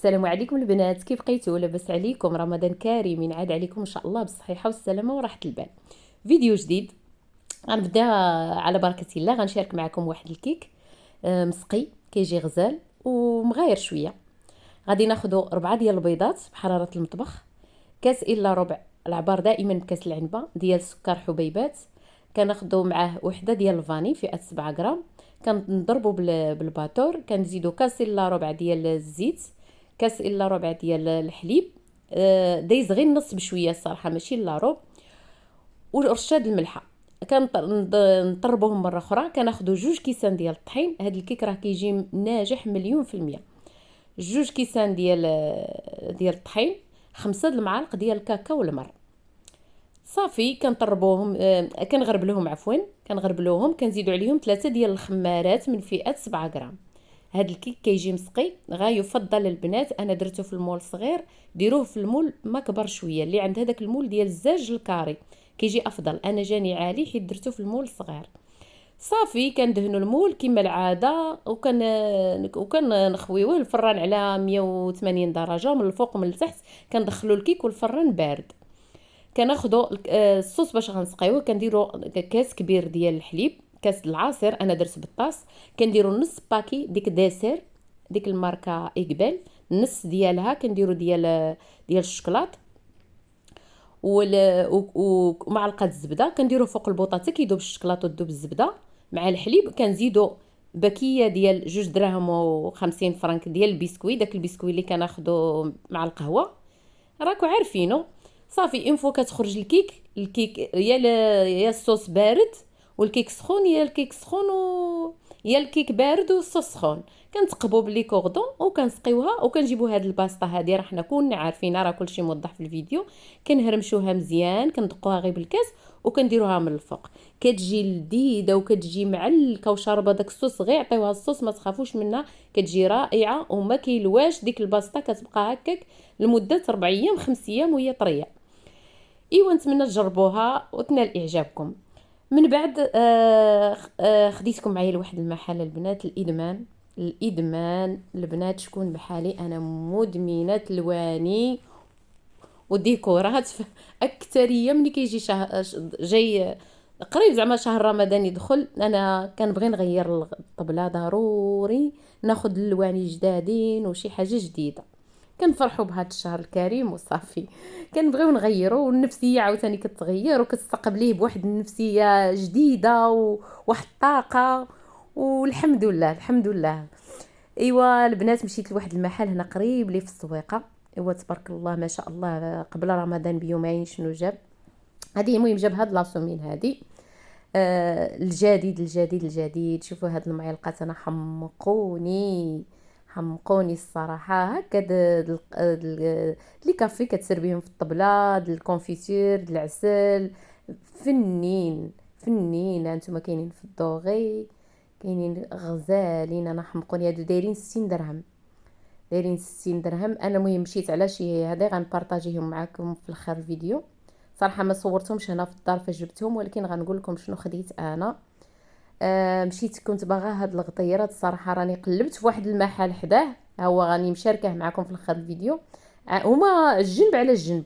السلام عليكم البنات، كيف بقيتوا؟ لاباس عليكم؟ رمضان كريم ينعاد عليكم ان شاء الله بالصحيحه والسلامه وراحه البال. فيديو جديد غنبدا على بركه الله. غنشارك معكم واحد الكيك مسقي كيجي غزال ومغاير شويه. غادي ناخذوا 4 ديال البيضات بحراره المطبخ، كاس الا ربع العبار دائما بكاس العنبه ديال السكر حبيبات، كناخذوا معاه وحده ديال الفاني فئه 7 غرام، كنضربوا بالباتور، كنزيدوا كاس الا ربع ديال الزيت، كاس الا ربع ديال الحليب دايز غير النص بشويه الصراحه ماشي الا ربع، ورشه د الملحه. كنطربوهم مره اخرى. كناخذوا 2 كيسان ديال الطحين. هذا الكيك راه كيجي ناجح مليون في المية. 2 كيسان ديال الطحين، 5 د المعالق ديال الكاكاو والمر. صافي كنطربوهم كنغربلوهم عفوا كنغربلوهم. كنزيدوا عليهم 3 ديال الخمارات من فئه 7 غرام. هاد الكيك كيجي مسقي، يفضل البنات انا درته في المول صغير، ديروه في المول ما كبر شويه اللي عند هذاك المول ديال الزاج الكاري كيجي افضل. انا جاني عالي حيت درته في المول صغير. صافي كندهنوا المول كما العاده، وكان نخويوه الفران على 180 درجه من الفوق ومن التحت. كندخلوا الكيك والفران بارد. كناخذوا الصوص باش غنسقيوه. كنديروا كاس كبير ديال الحليب، كاس العصير انا درت بالطاس. كنديروا نص باكي ديك ديسير ديك الماركه اقبال، نص ديالها كنديروا ديال الشكلاط ومعلقه الزبده. كنديروا فوق البوطه حتى كيذوب الشكلاط وتذوب الزبده مع الحليب. كنزيدوا باكيه ديال 2 دراهم و50 فرنك ديال البسكوي، داك البسكوي اللي كناخذوا مع القهوه راكو عارفينه. صافي اون فوا كتخرج الكيك يا الصوص بارد والكيك سخون، يا الكيك سخون يا الكيك بارد والصوص سخون. كنتقبوا بلي كوردون وكنسقيوها. وكنجيبوا هاد الباسطه هادي راه حنا كلنا عارفينها، راه كلشي موضح في الفيديو. كنهرمشوها مزيان، كندقوها غير بالكاس وكنديروها من الفوق. كتجي لذيذه وكتجي معلكه وشاربه داك الصوص. غير عطيوها الصوص ما تخافوش منها، كتجي رائعه وما كيلواش. ديك الباسطه كتبقى هكاك لمده 4 ايام 5 ايام وهي طريه. ايوا نتمنى تجربوها وتنال اعجابكم. من بعد خديتكم معايا لواحد المحل البنات، الادمان البنات. شكون بحالي انا مدمنه الواني وديكورات اكثريه. ملي كيجي شهر جاي قريب زعما شهر رمضان يدخل، انا كنبغي نغير الطبله ضروري، ناخذ الواني جدادين وشي حاجه جديده. كنفرحوا بهذا الشهر الكريم وصافي. كنبغيو نغيروا والنفسيه عاوتاني كتغير وكتستقبليه بواحد النفسيه جديده وواحد الطاقه. والحمد لله الحمد لله. ايوا البنات مشيت لواحد المحل هنا قريب لي في السويقه. ايوا تبارك الله ما شاء الله قبل رمضان بيومين شنو جاب. هذه المهم جاب هاد لاصومين هذه الجديد. شوفوا هاد المعلقات انا حمقوني الصراحه. هكا لي كافي كتسير بهم في الطبله د الكونفيتير د العسل. فنين انتما كاينين في الدوغي، كاينين غزالين. انا حمقوني هادو دايرين 60 درهم. انا المهم مشيت على شي هذا غنبارطاجيهم معكم في الاخر الفيديو. صراحه ما صورتهمش هنا في الدار فاش جبتهم، ولكن غنقول لكم شنو خديت انا. مشيت كنت باغا هاد الغطيرات الصراحه. راني قلبت في واحد المحل حداه، هو راني مشاركه معكم في الاخر الفيديو. هما الجنب على الجنب.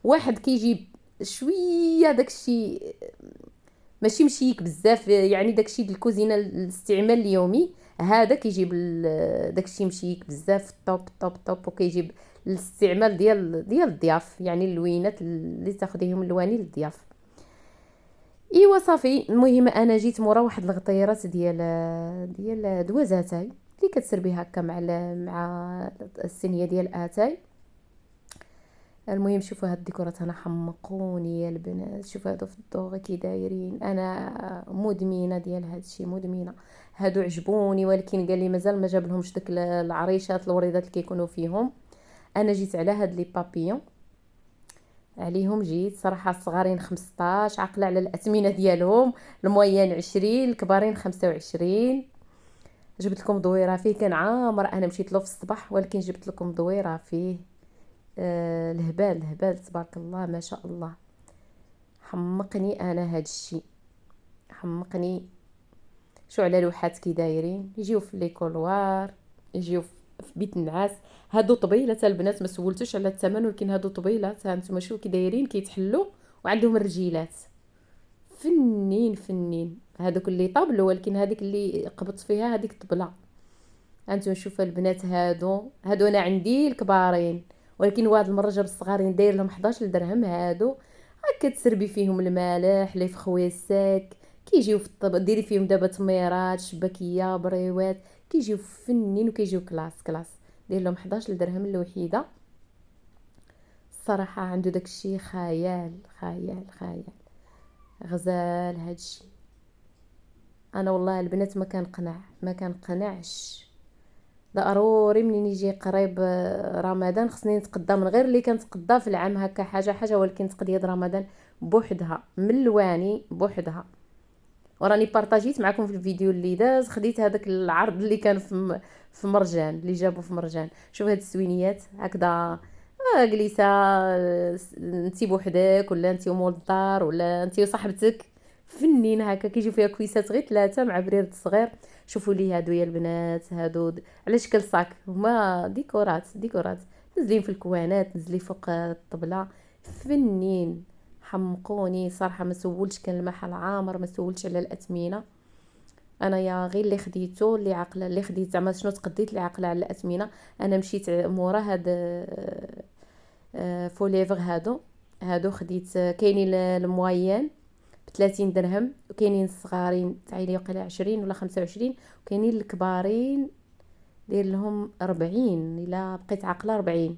واحد كيجيب شويه داكشي ماشي مشيك بزاف، يعني داكشي د الكوزينه الاستعمال اليومي. هذا كيجيب داكشي مشيك بزاف طوب وكيجيب الاستعمال ديال الضياف، يعني اللوينات اللي تاخديهم اللواني للضياف. ايوا صافي المهم انا جيت مورا واحد الغطيرات ديال دوازاتاي اللي كتسربي هكا مع الصينيه ديال اتاي. المهم شوفوا هاد الديكورات انا حمقوني يا البنات. شوفوا هادو في الدوغ كي دايرين. انا مدمنه ديال هادشي مدمنه. هادو عجبوني ولكن قال لي مازال ما جاب لهمش داك العريشات الوريدات اللي كيكونوا فيهم. انا جيت على هاد لي بابيون عليهم. جيت صراحه الصغارين 15 عقله على الاثمنه ديالهم، الموين 20، الكبارين 25. جبت لكم دويره فيه كان عامر. انا مشيت له في الصباح ولكن جبت لكم دويره فيه الهبال تبارك الله ما شاء الله. حمقني انا هاد الشيء حمقني. شو على لوحات كي دايرين يجيو في لي كولوار، يجيو في بيت النعاس. هادو طبيلات البنات، ما سولتوش على الثمن، ولكن هادو طبيلات. ها نتوما شوفوا كي دايرين كيتحلوا وعندهم الرجيلات فنين فنين. هادوك اللي طابلو، ولكن هذيك اللي قبضت فيها هذيك طبله. انتم شوفوا البنات، هادو انا عندي الكبارين، ولكن وهاد المرجب الصغارين داير لهم 11 درهم. هادو هكا تسربي فيهم المالح لي فخويساك، كيجيو في الطبق، ديري فيهم دابا تميرات شبكيه بريوات، كيجيو فنين وكيجيو كلاس كلاس. دير لهم 11 درهم الوحيده. الصراحه عنده داكشي خيال خيال خيال. غزال هادشي. انا والله البنات ما كنقنع، ما كنقنعش. ضروري منين يجي قريب رمضان خصني نتقدى من غير اللي كنتقدى في العام هكا حاجه حاجه، ولكن تقضيه رمضان بوحدها ملواني بوحدها. وراني بارطاجيت معكم في الفيديو اللي داز، خديت هذاك العرض اللي كان في مرجان، اللي جابوا في مرجان. شوف هاد السوينيات هكذا، جليسه، انتي بوحدك ولا انتي ومول الدار ولا انتي وصاحبتك، فنين هكا. كيجيو فيها كويسات غير 3 مع بريد صغير. شوفوا لي هادو يا البنات، هادو على شكل صاك، هما ديكورات ديكورات نزلين في الكوانات، نزلي فوق الطبله، فنين. حمقوني صراحه. ما سولتش، كان المحل عامر، ما سولتش على الاثمنه. انا يا غير اللي خديته اللي عاقله، اللي خديت زعما شنو تقديت اللي عاقله على الاثمنه. انا مشيت مورا هاد فوليفر. هادو خديت، كاينين الموايان ب 30 درهم، وكاينين الصغارين تاعي وقيله 20 ولا 25، وكاينين الكبارين داير لهم 40 الا بقيت عاقله 40.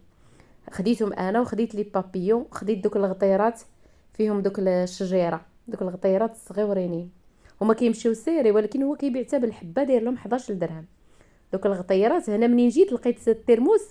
خديتهم انا، وخديت لي بابيون، خديت دوك الغطيرات فيهم دوك الشجيره، دوك الغطيرات الصغيورينين. هما كيمشيو سيري، ولكن هو كيبيع حتى بالحبه، داير لهم 11 درهم دوك الغطيرات. هنا منين جيت لقيت الترموس.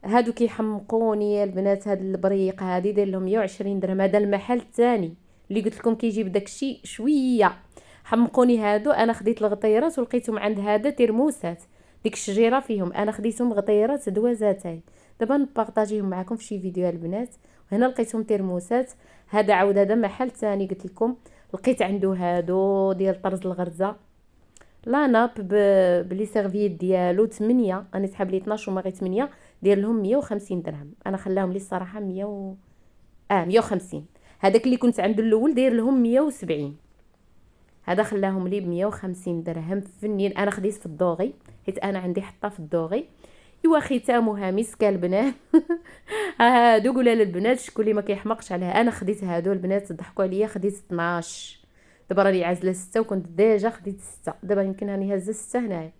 هادو كيحمقوني يا البنات. هاد البريق هادي داير لهم 120 درهم. هذا المحل الثاني اللي قلت لكم كيجيب داكشي شويه. حمقوني هادو. انا خديت الغطيرات ولقيتهم عند هذا ترموسات، ديك الشجيره فيهم. انا خديتهم غطيرات دوازاتين. دابا نبارطاجيهم معكم في شي فيديو البنات. وهنا لقيتهم ترموسات. هذا عاود هذا محل ثاني قلت لكم لقيت عنده هادو ديال طرز الغرزه. لا ناب بلي سيرفيت ديالو 8، انا سحاب لي 12 وما غير 8، داير لهم 150 درهم. انا خلاهم لي الصراحه 150. هذاك اللي كنت عنده الاول داير لهم 170، هذا خلاهم لي ب 150 درهم. فنين. انا خديت في الدوغي حيت انا عندي حطه في الدوغي. ايوا ختامها مسك البنات. هادو قولها للبنات شكون اللي ما كيحمقش عليها. انا خديت هادو البنات ضحكوا عليا، خديت 12. دابا راني عازله 6 وكنت ديجا خديت 6. دابا يمكن راني هازه 6 هنايا.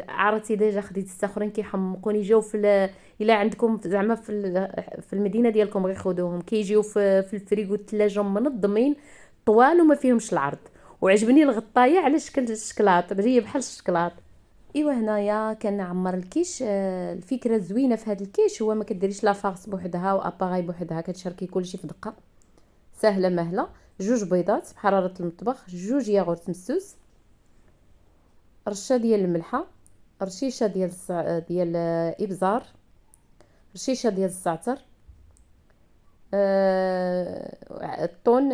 عرفتي ديجا خديت 6 اخرين كيحمقوني. جاو الا عندكم زعما في المدينه ديالكم غير خذوهم، كيجيو في الفريغو الثلاجه منظمين طوال وما فيهمش العرض. وعجبني الغطايه على شكل الشكلاط، هي بحال الشكلاط. ايوا هنايا كنعمر الكيش. الفكره زوينه في هذا الكيش هو ما كديريش لا فارس بوحدها واباغاي بوحدها، كتشاركي كلشي في دقه سهله مهله. 2 بيضات بحراره المطبخ، 2 ياغورت مسوس، رشه ديال الملحه، رشيشه ديال ابزار، رشيشه ديال الزعتر، الطون.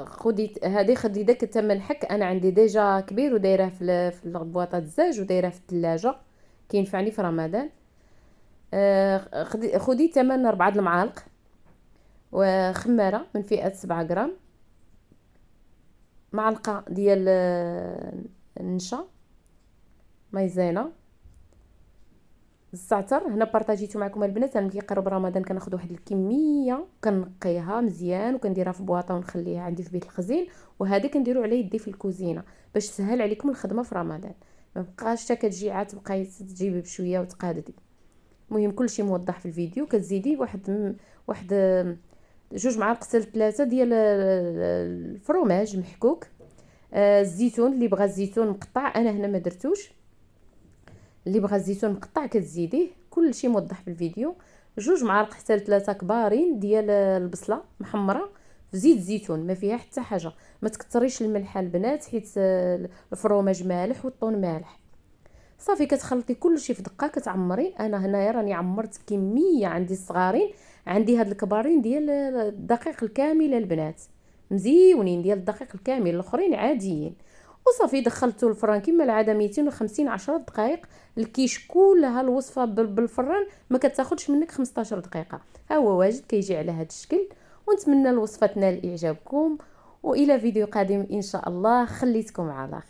خدي هذه خدي داك الثمن حك. انا عندي ديجا كبير ودايره في البواطه الزاج ودايره في الثلاجه كينفعني في رمضان. خدي ثمن 4 المعالق، وخماره من فئه 7 غرام، معلقه ديال النشا مايزينا، الزعتر. هنا بارطاجيتو معكم البنات. انا ملي كيقرب رمضان كناخذ واحد الكميه كنقيها مزيان وكنديرها في بواطه ونخليها عندي في بيت الخزين. وهذه كنديروا على يدي في الكوزينه باش تسهل عليكم الخدمه في رمضان، ما بقاش حتى كتجي عاد تبقاي تجيبي بشويه وتقاددي. المهم كلشي موضح في الفيديو. كتزيدي واحد 2 معالق حتى 3 ديال الفروماج محكوك. الزيتون اللي بغى الزيتون مقطع، انا هنا ما درتوش. اللي بغى الزيتون مقطع كتزيديه. كلشي موضح في الفيديو. 2 معالق حتى 3 كبارين ديال البصله محمره في زيت زيتون، ما فيها حتى حاجه. ما تكثريش الملح البنات حيت الفروماج مالح والطون مالح. صافي كتخلطي كلشي في دقه كتعمري. انا هنايا راني عمرت كميه، عندي الصغارين، عندي هاد الكبارين ديال الدقيق الكامل البنات مزيونين، ديال الدقيق الكامل، الاخرين عاديين. وصافي دخلته الفران كما العاده 250 10 دقائق. الكيش كلها الوصفه بالفران ما كتاخذش منك 15 دقيقه. ها هو واجد كيجي على هذا الشكل. ونتمنى الوصفه تنال اعجابكم، والى فيديو قادم ان شاء الله. خليتكم على خير.